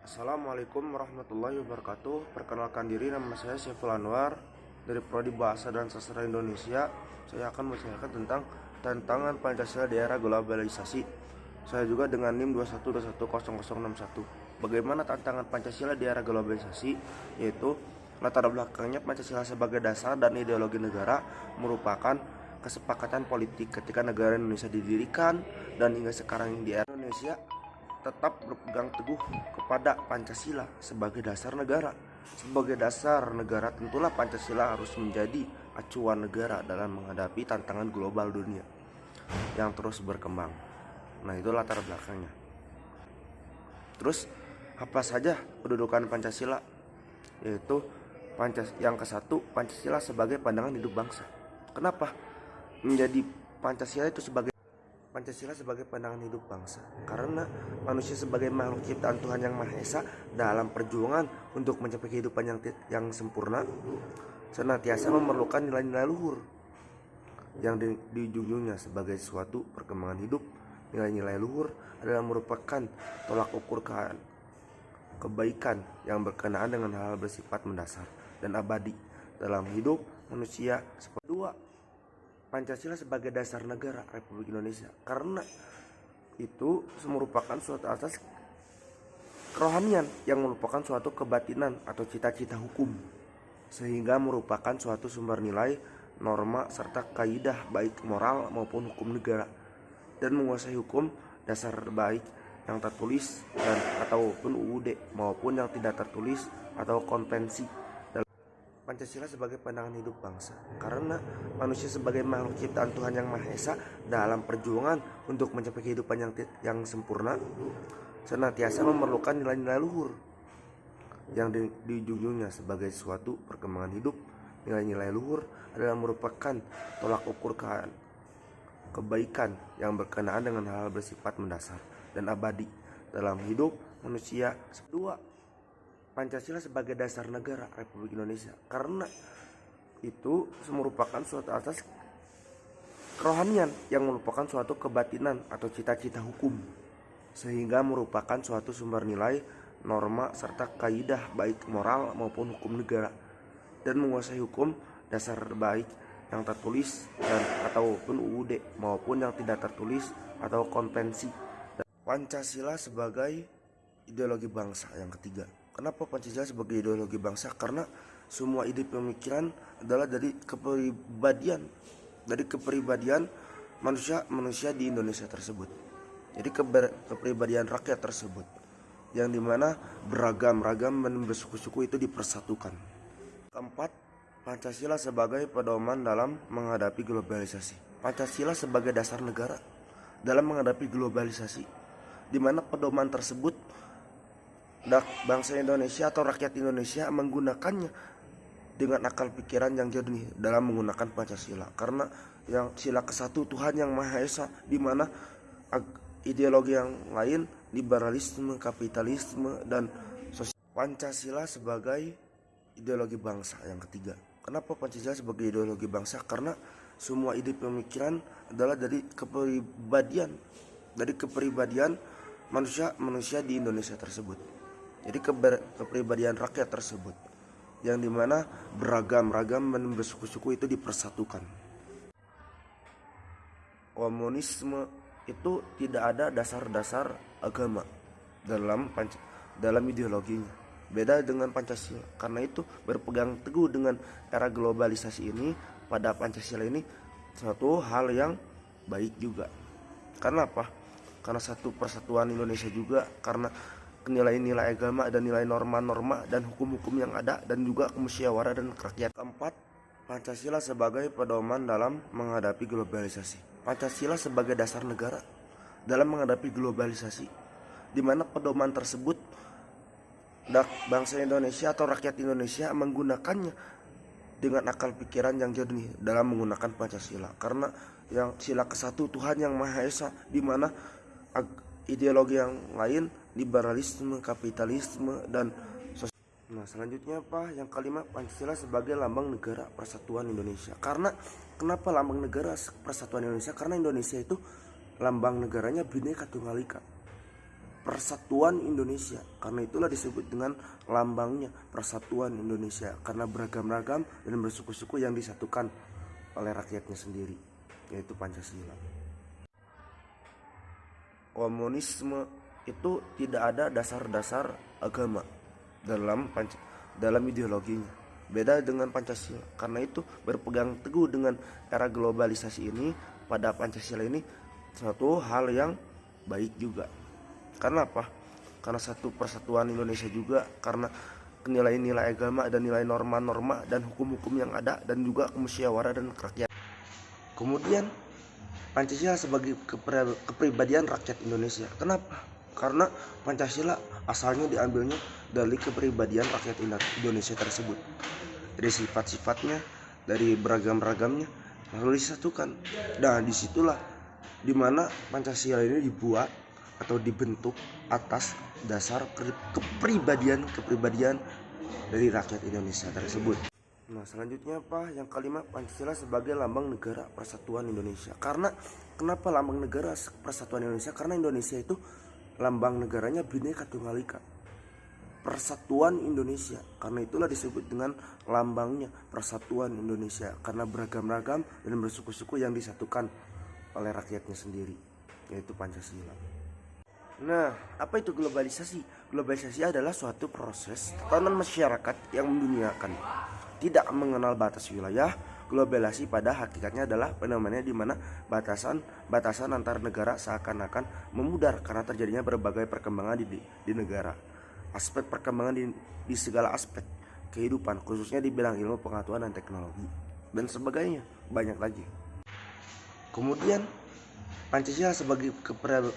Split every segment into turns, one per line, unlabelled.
Assalamualaikum warahmatullahi wabarakatuh. Perkenalkan diri, nama saya Syeful Anwar dari Prodi Bahasa dan Sastra Indonesia. Saya akan menceritakan tentang tantangan Pancasila di era globalisasi. Saya juga dengan NIM 21210061. Bagaimana tantangan Pancasila di era globalisasi? Yaitu latar belakangnya Pancasila sebagai dasar dan ideologi negara merupakan kesepakatan politik ketika negara Indonesia didirikan, dan hingga sekarang di era Indonesia tetap berpegang teguh kepada Pancasila sebagai dasar negara. Sebagai dasar negara, tentulah Pancasila harus menjadi acuan negara dalam menghadapi tantangan global dunia yang terus berkembang. Nah, itu latar belakangnya. Terus, apa saja kedudukan Pancasila? Yaitu yang ke-1, Pancasila sebagai pandangan hidup bangsa. Kenapa menjadi Pancasila sebagai pandangan hidup bangsa? Karena manusia sebagai makhluk ciptaan Tuhan Yang Maha Esa dalam perjuangan untuk mencapai kehidupan yang sempurna senantiasa memerlukan nilai-nilai luhur yang dijunjungnya sebagai suatu perkembangan hidup. Nilai-nilai luhur adalah merupakan tolak ukur kebaikan yang berkenaan dengan hal-hal bersifat mendasar dan abadi dalam hidup manusia. Kedua, Pancasila sebagai dasar negara Republik Indonesia, karena itu merupakan suatu asas kerohanian yang merupakan suatu kebatinan atau cita-cita hukum, sehingga merupakan suatu sumber nilai, norma, serta kaidah baik moral maupun hukum negara, dan menguasai hukum dasar baik yang tertulis ataupun UUD maupun yang tidak tertulis atau konvensi. Pancasila sebagai pandangan hidup bangsa, karena manusia sebagai makhluk ciptaan Tuhan Yang Maha Esa dalam perjuangan untuk mencapai kehidupan yang sempurna senantiasa memerlukan nilai-nilai luhur yang dijunjungnya sebagai suatu perkembangan hidup. Nilai-nilai luhur adalah merupakan tolak ukur kebaikan yang berkenaan dengan hal-hal bersifat mendasar dan abadi dalam hidup manusia. Kedua, Pancasila sebagai dasar negara Republik Indonesia, karena itu merupakan suatu asas kerohanian yang merupakan suatu kebatinan atau cita-cita hukum, sehingga merupakan suatu sumber nilai, norma, serta kaidah baik moral maupun hukum negara, dan menguasai hukum dasar baik yang tertulis ataupun UUD maupun yang tidak tertulis atau konvensi. Pancasila sebagai ideologi bangsa yang ketiga. Kenapa Pancasila sebagai ideologi bangsa? Karena semua ide pemikiran adalah dari kepribadian manusia di Indonesia tersebut. Jadi kepribadian rakyat tersebut, yang dimana beragam dan bersuku-suku itu dipersatukan. Keempat, Pancasila sebagai pedoman dalam menghadapi globalisasi. Pancasila sebagai dasar negara dalam menghadapi globalisasi, di mana pedoman tersebut bangsa Indonesia atau rakyat Indonesia menggunakannya dengan akal pikiran yang jernih dalam menggunakan Pancasila, karena yang sila ke-1 Tuhan Yang Maha Esa, di mana ideologi yang lain liberalisme, kapitalisme, dan sosial. Pancasila sebagai ideologi bangsa yang ketiga. Kenapa Pancasila sebagai ideologi bangsa? Karena semua ide pemikiran adalah dari kepribadian manusia di Indonesia tersebut. Jadi kepribadian rakyat tersebut, yang dimana beragam dan bersuku-suku itu dipersatukan. Komunisme itu tidak ada dasar-dasar agama dalam ideologinya. Beda dengan Pancasila. Karena itu berpegang teguh dengan era globalisasi ini, pada Pancasila ini suatu hal yang baik juga. Karena apa? Karena satu persatuan Indonesia juga, karena nilai-nilai agama dan nilai norma-norma dan hukum-hukum yang ada, dan juga kemusyawaratan dan kerakyatan. Keempat, Pancasila sebagai pedoman dalam menghadapi globalisasi. Pancasila sebagai dasar negara dalam menghadapi globalisasi, di mana pedoman tersebut bangsa Indonesia atau rakyat Indonesia menggunakannya dengan akal pikiran yang jernih dalam menggunakan Pancasila, karena yang sila ke-1 Tuhan Yang Maha Esa, di mana ideologi yang lain liberalisme, kapitalisme, dan sosial. Nah, selanjutnya apa? Yang kelima, Pancasila sebagai lambang negara persatuan Indonesia. Karena kenapa lambang negara persatuan Indonesia? Karena Indonesia itu lambang negaranya Bhinneka Tunggal Ika. Persatuan Indonesia. Karena itulah disebut dengan lambangnya Persatuan Indonesia, karena beragam-ragam dan bersuku-suku yang disatukan oleh rakyatnya sendiri, yaitu Pancasila. Komunisme itu tidak ada dasar-dasar agama dalam ideologinya. Beda dengan Pancasila. Karena itu berpegang teguh dengan era globalisasi ini, pada Pancasila ini suatu hal yang baik juga. Karena apa? Karena satu persatuan Indonesia juga, karena nilai-nilai agama dan nilai norma-norma dan hukum-hukum yang ada, dan juga kemusyawaratan dan kerakyatan. Kemudian Pancasila sebagai kepribadian rakyat Indonesia. Kenapa? Karena Pancasila asalnya diambilnya dari kepribadian rakyat Indonesia tersebut, dari sifat-sifatnya, dari beragam-ragamnya, lalu disatukan. Nah, disitulah dimana Pancasila ini dibuat atau dibentuk atas dasar kepribadian dari rakyat Indonesia tersebut. Nah, selanjutnya apa? Yang kelima, Pancasila sebagai lambang negara persatuan Indonesia. Karena kenapa lambang negara persatuan Indonesia? Karena Indonesia itu lambang negaranya Bhinneka Tunggal Ika, Persatuan Indonesia. Karena itulah disebut dengan lambangnya Persatuan Indonesia, karena beragam-ragam dan bersuku-suku yang disatukan oleh rakyatnya sendiri, yaitu Pancasila. Nah, apa itu globalisasi? Globalisasi adalah suatu proses tatanan masyarakat yang menduniakan, tidak mengenal batas wilayah. Globalisasi pada hakikatnya adalah fenomena di mana batasan antar negara seakan-akan memudar karena terjadinya berbagai perkembangan di negara. Aspek perkembangan di segala aspek kehidupan, khususnya di bidang ilmu pengetahuan dan teknologi dan sebagainya, banyak lagi. Kemudian Pancasila sebagai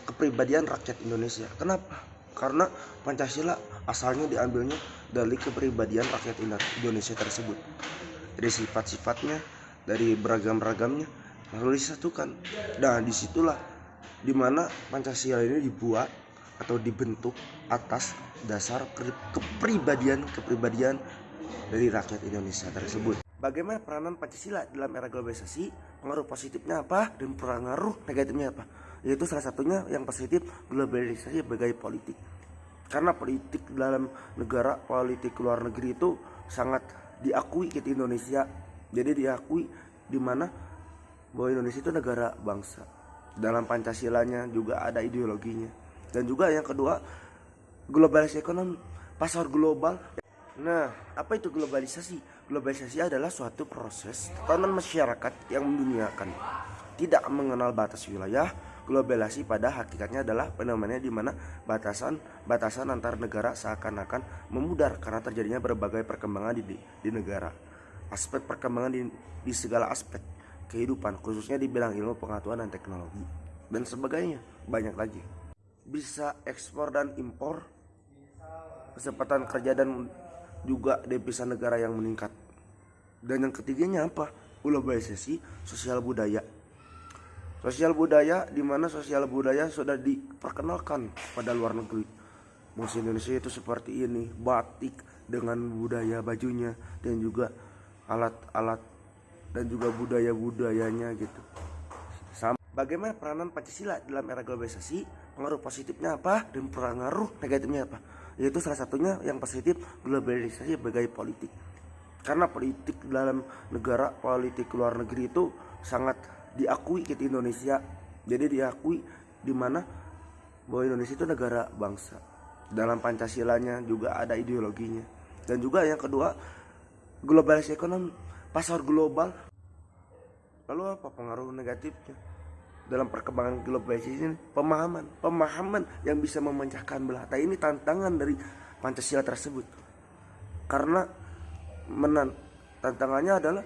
kepribadian rakyat Indonesia. Kenapa? Karena Pancasila asalnya diambilnya dari kepribadian rakyat Indonesia tersebut, dari sifat-sifatnya, dari beragam-ragamnya, lalu disatukan. Nah, disitulah dimana Pancasila ini dibuat atau dibentuk atas dasar kepribadian dari rakyat Indonesia tersebut. Bagaimana peranan Pancasila dalam era globalisasi? Pengaruh positifnya apa dan pengaruh negatifnya apa? Yaitu salah satunya yang positif, globalisasi sebagai politik. Karena politik dalam negara, politik luar negeri itu sangat diakui di Indonesia. Jadi diakui di mana bahwa Indonesia itu negara bangsa. Dalam Pancasilanya juga ada ideologinya. Dan juga yang kedua, globalisasi ekonomi, pasar global. Nah, apa itu globalisasi? Globalisasi adalah suatu proses tatanan masyarakat yang menduniakan, tidak mengenal batas wilayah. Globalisasi pada hakikatnya adalah fenomena di mana batasan antar negara seakan-akan memudar karena terjadinya berbagai perkembangan di negara. Aspek perkembangan di segala aspek kehidupan, khususnya di bidang ilmu pengetahuan dan teknologi dan sebagainya, banyak lagi. Bisa ekspor dan impor, kesempatan kerja dan juga devisa negara yang meningkat. Dan yang ketiganya apa? Globalisasi sosial budaya. Sosial budaya di mana sosial budaya sudah diperkenalkan pada luar negeri. Musik Indonesia itu seperti ini, batik dengan budaya bajunya dan juga alat-alat dan juga budaya-budayanya gitu. Bagaimana peranan Pancasila dalam era globalisasi? Pengaruh positifnya apa dan pengaruh negatifnya apa? Yaitu salah satunya yang positif, globalisasi sebagai politik. Karena politik dalam negara, politik luar negeri itu sangat diakui di Indonesia. Jadi diakui di mana bahwa Indonesia itu negara bangsa. Dalam Pancasilanya juga ada ideologinya. Dan juga yang kedua, globalisasi ekonomi, pasar global. Lalu apa pengaruh negatifnya? Dalam perkembangan globalisasi ini, pemahaman yang bisa memecahkan belah. Ini tantangan dari Pancasila tersebut. Karena tantangannya adalah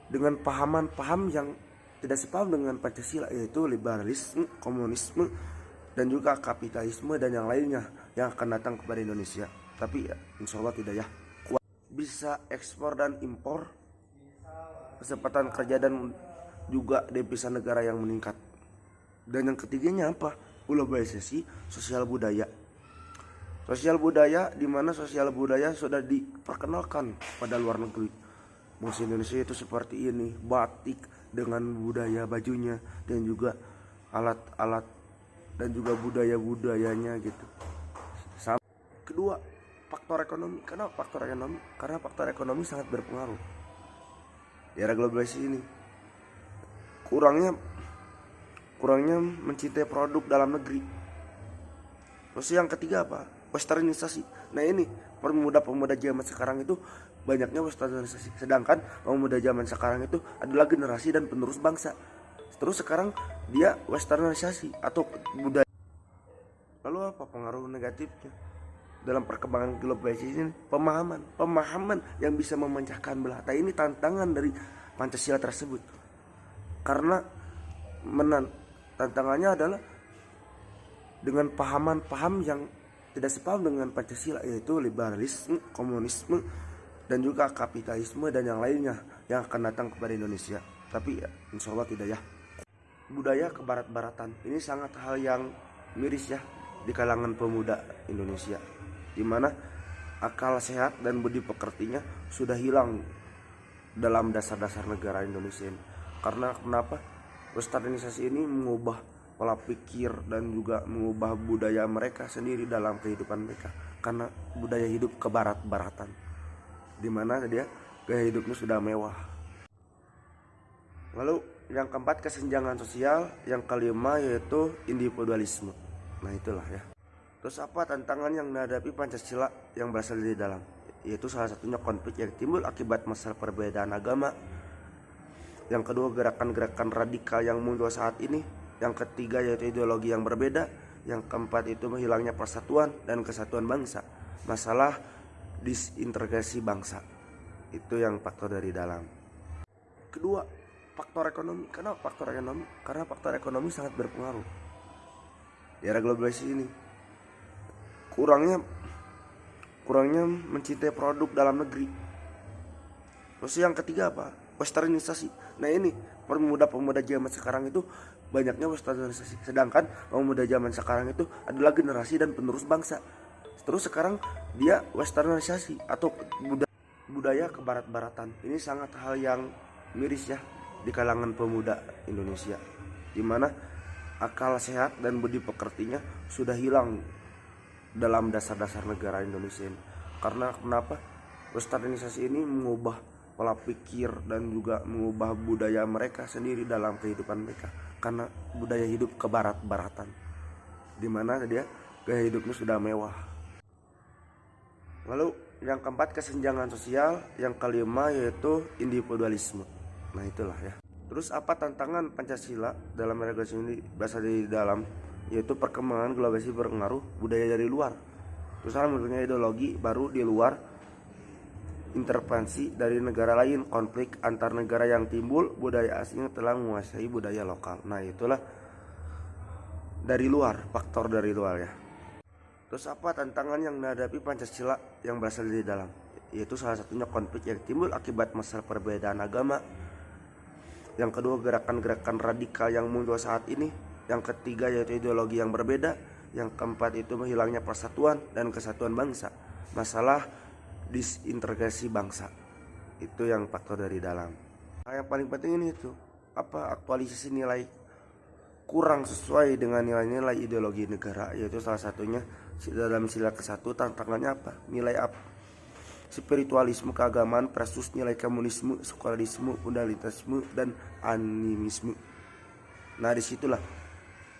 dengan paham yang tidak sepaham dengan Pancasila, yaitu liberalisme, komunisme, dan juga kapitalisme dan yang lainnya yang akan datang kepada Indonesia. Tapi ya, insya Allah tidak ya. Bisa ekspor dan impor, kesempatan kerja dan juga devisa negara yang meningkat. Dan yang ketiganya apa? Globalisasi sosial budaya. Sosial budaya di mana sosial budaya sudah diperkenalkan pada luar negeri. Musik Indonesia itu seperti ini, batik dengan budaya bajunya dan juga alat-alat dan juga budaya-budayanya gitu. Kedua, faktor ekonomi. Kenapa faktor ekonomi? Karena faktor ekonomi sangat berpengaruh di era globalisasi ini. Kurangnya mencintai produk dalam negeri. Terus yang ketiga apa? Westernisasi. Nah ini pemuda-pemuda zaman sekarang itu banyaknya westernisasi. Sedangkan pemuda zaman sekarang itu adalah generasi dan penerus bangsa. Terus sekarang dia westernisasi atau budaya. Lalu apa pengaruh negatifnya dalam perkembangan globalisasi ini? Pemahaman yang bisa memecahkan belah. Nah ini tantangan dari Pancasila tersebut. Karena tantangannya adalah dengan paham yang tidak sepaham dengan Pancasila, yaitu liberalisme, komunisme, dan juga kapitalisme dan yang lainnya yang akan datang kepada Indonesia. Tapi ya, insya Allah tidak ya. Budaya kebarat-baratan ini sangat hal yang miris ya di kalangan pemuda Indonesia, dimana akal sehat dan budi pekertinya sudah hilang dalam dasar-dasar negara Indonesia ini. Karena kenapa? Westernisasi ini mengubah pola pikir dan juga mengubah budaya mereka sendiri dalam kehidupan mereka. Karena budaya hidup kebarat-baratan, dimana dia gaya hidupnya sudah mewah. Lalu yang keempat, kesenjangan sosial. Yang kelima yaitu individualisme. Nah itulah ya. Terus apa tantangan yang dihadapi Pancasila yang berasal dari dalam? Yaitu salah satunya konflik yang timbul akibat masalah perbedaan agama. Yang kedua, gerakan-gerakan radikal yang muncul saat ini. Yang ketiga yaitu ideologi yang berbeda. Yang keempat itu hilangnya persatuan dan kesatuan bangsa. Masalah disintegrasi bangsa. Itu yang faktor dari dalam. Kedua, faktor ekonomi. Kenapa faktor ekonomi? Karena faktor ekonomi sangat berpengaruh di era globalisasi ini. Kurangnya mencintai produk dalam negeri. Terus yang ketiga apa? Westernisasi. Nah ini pemuda-pemuda zaman sekarang itu banyaknya westernisasi. Sedangkan pemuda zaman sekarang itu adalah generasi dan penerus bangsa. Terus sekarang dia westernisasi atau budaya kebarat-baratan. Ini sangat hal yang miris ya di kalangan pemuda Indonesia, dimana akal sehat dan budi pekertinya sudah hilang dalam dasar-dasar negara Indonesia ini. Karena kenapa? Westernisasi ini mengubah pola pikir dan juga mengubah budaya mereka sendiri dalam kehidupan mereka. Karena budaya hidup kebarat-baratan, dimana dia gaya hidupnya sudah mewah. Lalu yang keempat, kesenjangan sosial. Yang kelima yaitu individualisme. Nah itulah ya. Terus apa tantangan Pancasila dalam regulasi ini berasal dari dalam? Yaitu perkembangan globalisasi berpengaruh budaya dari luar. Terus menurutnya ideologi baru di luar, intervensi dari negara lain, konflik antar negara yang timbul, budaya asing telah menguasai budaya lokal. Nah itulah dari luar, faktor dari luar ya. Terus apa tantangan yang dihadapi Pancasila yang berasal dari dalam? Yaitu salah satunya konflik yang timbul akibat masalah perbedaan agama. Yang kedua, gerakan-gerakan radikal yang muncul saat ini. Yang ketiga yaitu ideologi yang berbeda. Yang keempat itu hilangnya persatuan dan kesatuan bangsa. Masalah disintegrasi bangsa. Itu yang faktor dari dalam. Nah, yang paling penting ini itu apa? Aktualisasi nilai kurang sesuai dengan nilai-nilai ideologi negara, yaitu salah satunya dalam sila ke-1 tantangannya apa? Nilai apa? Spiritualisme keagamaan versus nilai komunisme, sekularisme, fundamentalisme, dan animisme. Nah disitulah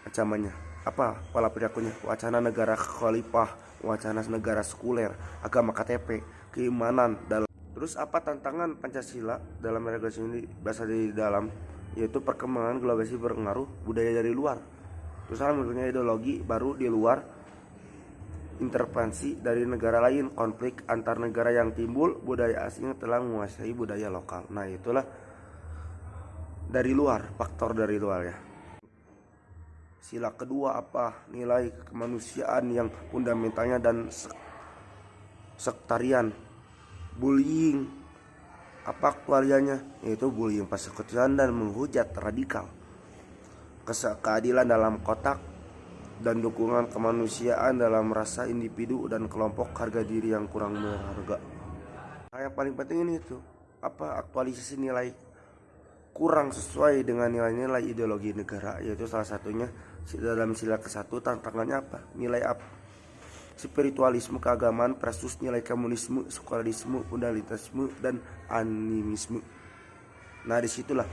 ancamannya. Apa pola perilakunya? Wacana negara khalifah, wacana negara sekuler, agama KTP, keimanan dalam. Terus apa tantangan Pancasila dalam regulasi ini berasal dari dalam? Yaitu perkembangan globalisasi berpengaruh budaya dari luar. Terus menurutnya ideologi baru di luar, intervensi dari negara lain, konflik antar negara yang timbul, budaya asing telah menguasai budaya lokal. Nah itulah dari luar, faktor dari luar ya. Sila kedua apa? Nilai kemanusiaan yang fundamentalnya dan sektarian. Bullying, apa aktualiannya? Yaitu bullying persekutuan dan menghujat radikal. Keadilan dalam kotak dan dukungan kemanusiaan dalam rasa individu dan kelompok, harga diri yang kurang berharga. Nah, yang paling penting ini itu apa? Aktualisasi nilai kurang sesuai dengan nilai-nilai ideologi negara, yaitu salah satunya dalam sila ke-1 tantangannya apa? Nilai apa? Spiritualisme keagamaan versus nilai komunisme, sekularisme, fundamentalisme, dan animisme. Nah, disitulah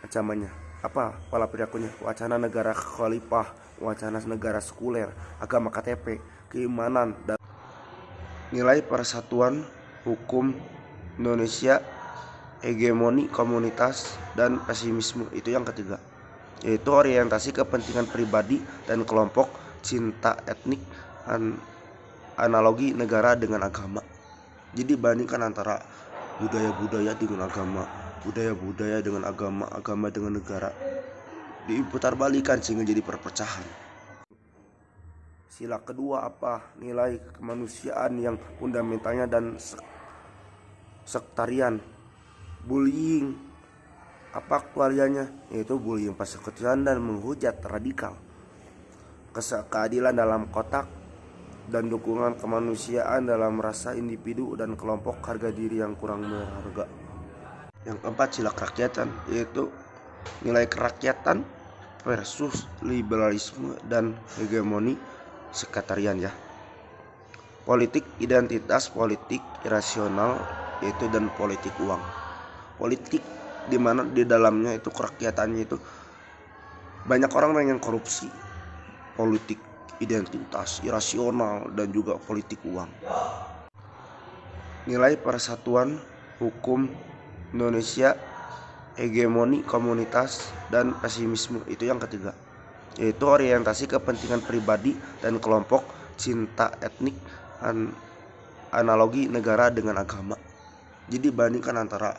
ancamannya. Apa pola perilakunya? Wacana negara khalifah, wacana negara sekuler, agama KTP, keimanan, dan nilai persatuan hukum Indonesia, hegemoni komunitas, dan pesimisme. Itu yang ketiga, yaitu orientasi kepentingan pribadi dan kelompok, cinta etnik, analogi negara dengan agama. Jadi bandingkan antara budaya-budaya dengan agama, budaya-budaya dengan agama, agama dengan negara, diputar-balikan sehingga jadi perpecahan. Sila kedua apa? Nilai kemanusiaan yang fundamentalnya dan sektarian. Bullying apa aktualiannya? Yaitu bullying persekutuan dan menghujat radikal. Keadilan dalam kotak dan dukungan kemanusiaan dalam rasa individu dan kelompok, harga diri yang kurang berharga. Yang keempat, sila kerakyatan, yaitu nilai kerakyatan versus liberalisme dan hegemoni sekretarian ya. Politik identitas, politik irasional, yaitu dan politik uang. Politik di mana di dalamnya itu kerakyatannya itu banyak orang yang korupsi. Politik identitas, irasional, dan juga politik uang. Nilai persatuan hukum Indonesia, hegemoni komunitas, dan pesimisme. Itu yang ketiga, yaitu orientasi kepentingan pribadi dan kelompok, cinta etnik, analogi negara dengan agama. Jadi bandingkan antara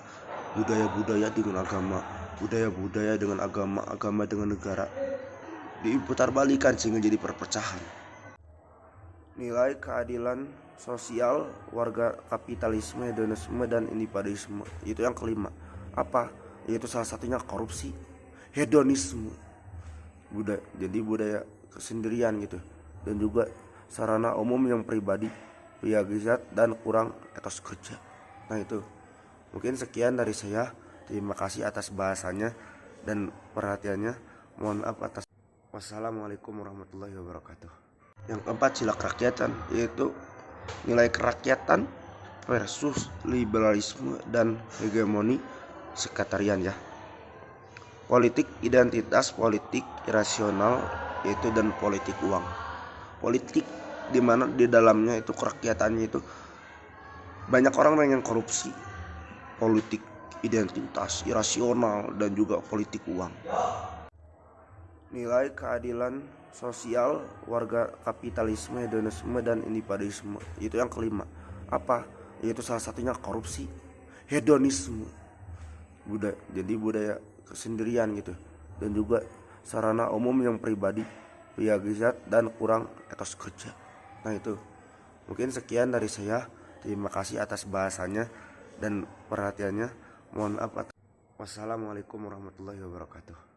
budaya-budaya dengan agama, budaya-budaya dengan agama, agama dengan negara, diputar-balikan sehingga jadi perpecahan. Nilai keadilan sosial, warga kapitalisme, hedonisme, dan individualisme. Itu yang kelima. Apa? Yaitu salah satunya korupsi, hedonisme, jadi budaya kesendirian gitu, dan juga sarana umum yang pribadi, biagizat, dan kurang etos kerja. Nah, itu mungkin sekian dari saya. Terima kasih atas bahasanya dan perhatiannya. Mohon maaf atas. Wassalamualaikum warahmatullahi wabarakatuh. Yang keempat, sila kerakyatan, yaitu nilai kerakyatan versus liberalisme dan hegemoni sekretarian ya. Politik identitas, politik irasional, yaitu dan politik uang. Politik di mana di dalamnya itu kerakyatannya itu banyak orang yang korupsi. Politik identitas, irasional, dan juga politik uang. Nilai keadilan sosial, warga kapitalisme, hedonisme, dan individualisme. Itu yang kelima. Apa? Yaitu salah satunya korupsi, hedonisme, jadi budaya kesendirian gitu, dan juga sarana umum yang pribadi, biagizat, dan kurang etos kerja. Nah, itu mungkin sekian dari saya. Terima kasih atas bahasanya dan perhatiannya. Mohon maaf. Wassalamualaikum warahmatullahi wabarakatuh.